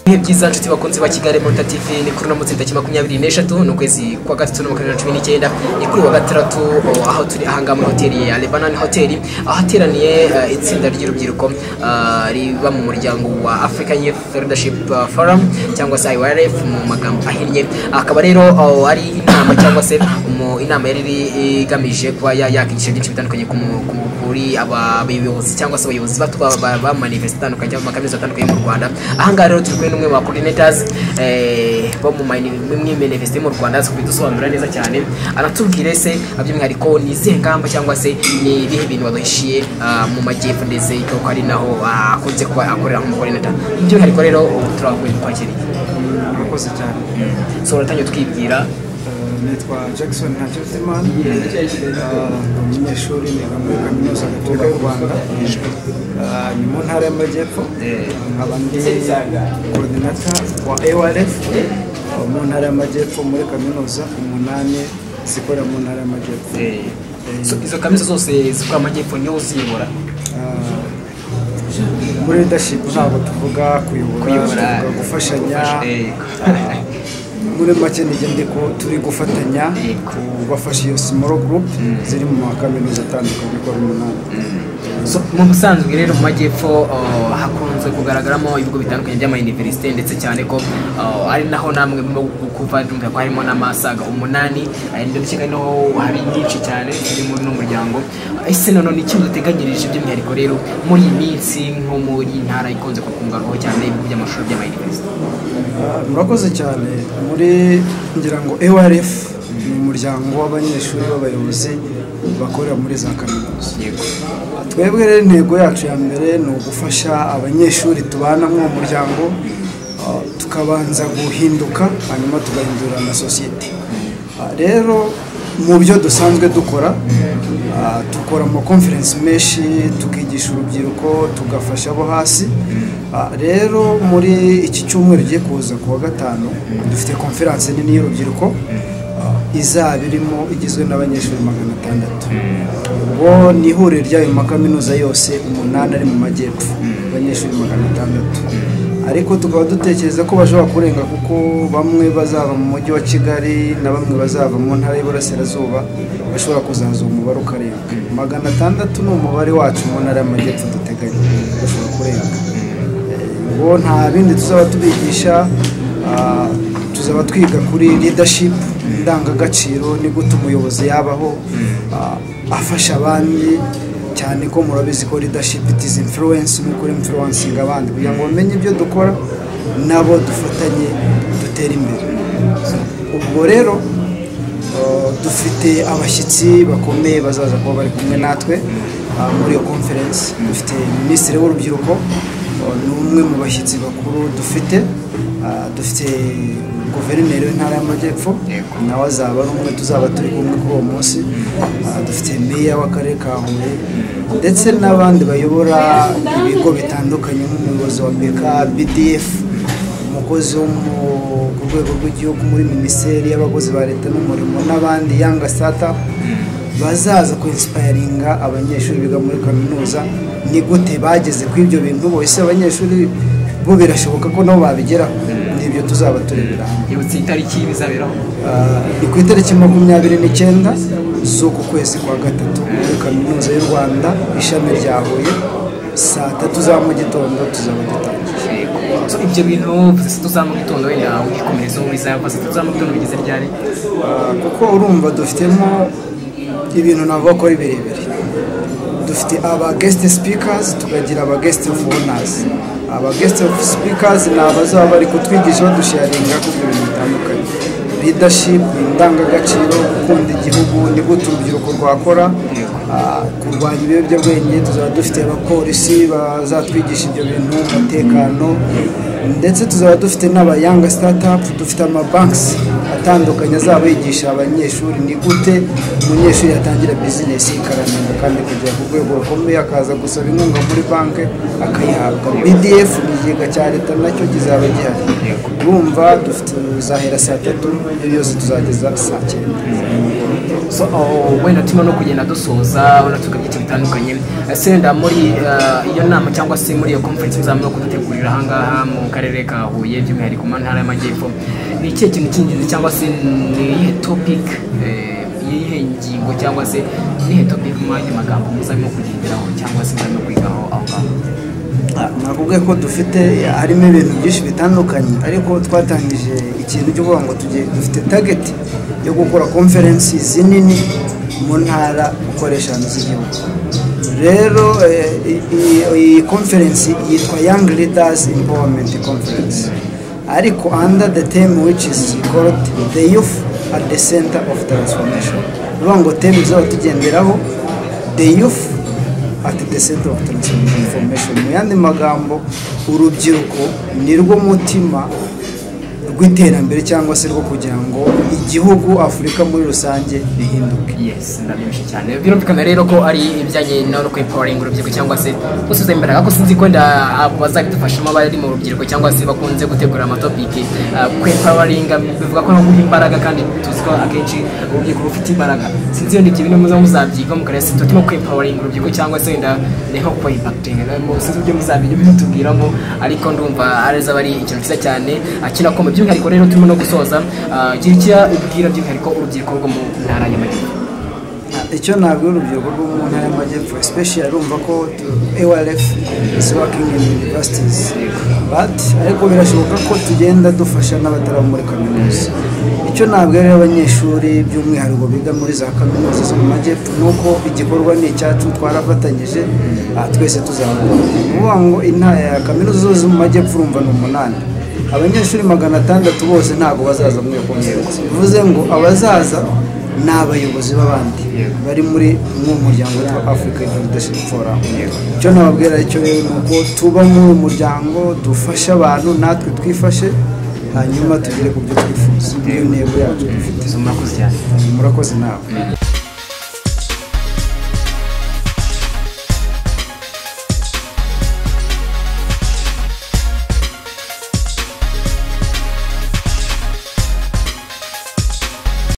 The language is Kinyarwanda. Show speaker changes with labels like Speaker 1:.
Speaker 1: Byiza nshuti bakunze ba Kigali Monitor TV ni kuri no mutsinda 23 no kwezi kwa gatatu no 2019 ni kuri wa gatatu aho turi ahanga muri hoteli ya Lebanon Hotel aho hateraniye itsinda ry'urubyiruko riba mu muryango wa African Youth Leadership Forum cyangwa se IYRF mu magambo ahinnye. Akaba rero ari inama cyangwa se inama yari igamije kuba yakisha byinshi bitandukanye kuri abayobozi cyangwa se abayobozi ba manifest itandukanye cyangwa makamizo atandukanye mu Rwanda. Ahanga rero turi umwe wa coordinators bo mu manifest mu Rwanda zo kubidusobanura neza cyane aratubwire se aby'umwihariko ni izihe ngamba cyangwa se ni ibihe bintu baduhishiye mu majyepfo ndetse ko ari naho akunze kuba akorera mu coordinator. By'umwihariko rero turaguye kwakira
Speaker 2: murakoze cyane.
Speaker 1: So ratanyo twibwira
Speaker 2: nitwa Jackson Ntakirutimana, umunyeshuri niga muri kaminuza gatolika y'u Rwanda ni mu ntara y'Amajyepfo, nkaba ndi coordinator wa AYRF mu ntara y'Amajyepfo muri kaminuza 8 zikorera mu ntara y'Amajyepfo.
Speaker 1: So izo kaminuza zose zikora Amajyepfo niyo uziyobora?
Speaker 2: Muri leadership ntabwo tuvuga kuyobora, gufashanya. Muri make nigende ko turi gufatanya kubafasha iyo small group ziri mu makaminuza atandukanye ko umunani.
Speaker 1: So mu busanzwe rero mu majyepfo hakunze kugaragaramo ibigo bitandukanye by'ama university ndetse cyane ko ari naho namwe mu kuva ndumva ko harimo n'amasaga 8 ndetse kandi hari nyinshi cyane ziri muri no muryango. Ese none ni ikintu duteganyirije by'umwihariko rero muri iyi minsi nko muri ntara ikunze kukungarwaho cyane ibigo by'amashuri by'ama university?
Speaker 2: Murakoze cyane. Muri ngira ngo AYRF ni umuryango w'abanyeshuri b'abayobozi bakorera muri za kaminuza. Twebwe rero intego yacu ya mbere ni ugufasha abanyeshuri tubana mu muryango tukabanza guhinduka hanyuma tugahindura na society. Rero mu byo dusanzwe dukora mu conference menshi tukigisha urubyiruko tugafasha abo hasi. Rero muri iki cyumweru giye kuza kuwa gatanu dufite conference nini y'urubyiruko izaba irimo igizwe n'abanyeshuri 600. Ubwo ni ihuriro ry'ayo makaminuza yose 8 ari mu majyepfo, abanyeshuri 600. Ariko tukaba dutekereza ko bashobora kurenga kuko bamwe bazava mu mujyi wa Kigali na bamwe bazava mu ntara y'Iburasirazuba bashobora kuzaza umubare ukarenga 600. Ni umubare wacu mu ntara y'Amajyepfo duteganya bashobora kurenga. Ubwo nta bindi tuzaba tubigisha, tuzaba twiga kuri leadership, indangagaciro, ni gute umuyobozi yabaho afasha abandi, cyane ko murabizi ko leadership is influence, nuko influencing abandi kugira ngo bamenye ibyo dukora nabo dufatanye dutera imbere. Ubwo rero dufite abashyitsi bakomeye bazaza kuba bari kumwe natwe muri iyo conference. Dufite minisitiri w'urubyiruko, ni umwe mu bashyitsi bakuru dufite. Dufite guverineri w'intara y'Amajyepfo nawe azaba ari umwe tuzaba turi kumwe kuri uwo munsi. Dufite meya w'akarere ka Huye ndetse n'abandi bayobora ibigo bitandukanye nk'umuyobozi wa BK, BDF, umukozi wo ku rwego rw'igihugu muri minisiteri y'abakozi ba leta n'umurimo n'abandi young startup bazaza ku inspiringa abanyeshuri biga muri kaminuza. Ni gute bageze ku ibyo bintu bose abanyeshuri bo birashoboka ko nabo babigeraho. Nibyo tuzaba turebera.
Speaker 1: Ibutse itariki bizaberaho
Speaker 2: ni ku itariki 29 z'uku kwezi kwa gatatu muri kaminuza y'u Rwanda ishami rya Huye saa 3 za mu gitondo tuzaba dutangiye.
Speaker 1: So ibyo bintu tuza mu gitondo wenda ukikomereza bizaba saa 3 za mu gitondo bigeze ryari?
Speaker 2: Kuko urumva dufitemo ibintu navuga ko ari birebire. Dufite aba guest speakers tukagira aba guest of honors. Aba guest of speakers ni abazaba bari kutwigisha badusharinga ku bintu bitandukanye, leadership, indangagaciro, gukunda igihugu, ni gute urubyiruko rwakora, kurwanya ibiyobyabwenge. Tuzaba dufite abapolisi bazatwigisha ibyo bintu, umutekano, ndetse tuzaba dufite n'aba young startup. Dufite ama banks atandukanye azaba yigisha abanyeshuri ni gute umunyeshuri yatangira business ikaramenya kandi kugera ku rwego rukomeye akaza gusaba inkunga muri banki akayihabwa. BDF ni ikigega cya leta nacyo kizaba gihari. Urumva dufite zahera saa 3 byose tuzageza saa 9.
Speaker 1: so wenda turimo no kugenda dusoza ubona tuvuga byinshi bitandukanye senda muri iyo nama cyangwa se muri iyo conference muzamara kudutegurira ahangaha mu karere ka Huye by'umwihariko mu ntara y'Amajyepfo ni ikihe kintu cy'ingenzi cyangwa se ni iyihe topic iyihe ngingo cyangwa se nihe topic mu yandi magambo muzarimo kugenderaho cyangwa se muzarimo kwigaho aho ngaho?
Speaker 2: nakubwiye ko dufite harimo ibintu byinshi bitandukanye ariko twatangije ikintu cyo kuvuga ngo dufite target yo gukora conference zinini mu ntara ukoresha z'igihugu. Rero iyi conference yitwa Young Leaders Empowerment Conference ariko under the theme which is called the youth at the center of transformation. Ruvuga ngo theme zo tugenderaho the youth at the center of transformation. Mu yandi magambo urubyiruko ni rwo mutima rw'iterambere cyangwa se rwo kugira ngo igihugu Afurika muri rusange bihinduke.
Speaker 1: Yes, ndabyumva cyane. Birumvikana rero ko ari ibijyanye no kwempowering urubyiruko cyangwa se gusubiza imbaraga ko sinzi ko bazadufashamo abari mu rubyiruko cyangwa se bakunze gutegura amatopiki kwempowering bivuga ko no guha imbaraga kandi tuzi ko akenshi urubyiruko rufite imbaraga. Sinzi iyo ndibyo bintu muzabyiga mu karere tutimo kwempowering urubyiruko cyangwa se wenda niho ko impacting sinzi ibyo muzabyiga bitubwiramo ariko ndumva areza bari ikintu cyiza cyane kinakoma by'umwihariko rero turimo no gusoza gira ibwira by'umwihariko urubyiruko rwo mu ntara y'Amajyepfo.
Speaker 2: Icyo nabwira urubyiruko rwo mu ntara y'Amajyepfo especially urumva ko ALF is working in universities but ariko birashoboka ko tugenda dufasha n'abatari muri kaminuza. Icyo nabwira abanyeshuri by'umwihariko biga muri za kaminuza zo mu Majyepfo nuko igikorwa ni icyacu twarafatanyije twese tuzamura. Uvuga ngo intara kaminuza zo mu Majyepfo urumva ni 8 abanyeshuri 600 bose ntago bazaza muri conference. Bivuze ngo abazaza ni abayobozi b'abandi bari muri muryango wa Africa Leadership Forum. Icyo nababwira icyo nuko tuba mu muryango dufasha abantu natwe twifashe hanyuma tugere ku byo twifuza. Iyo ntego yacu dufite.
Speaker 1: Murakoze cyane.
Speaker 2: Murakoze nawe.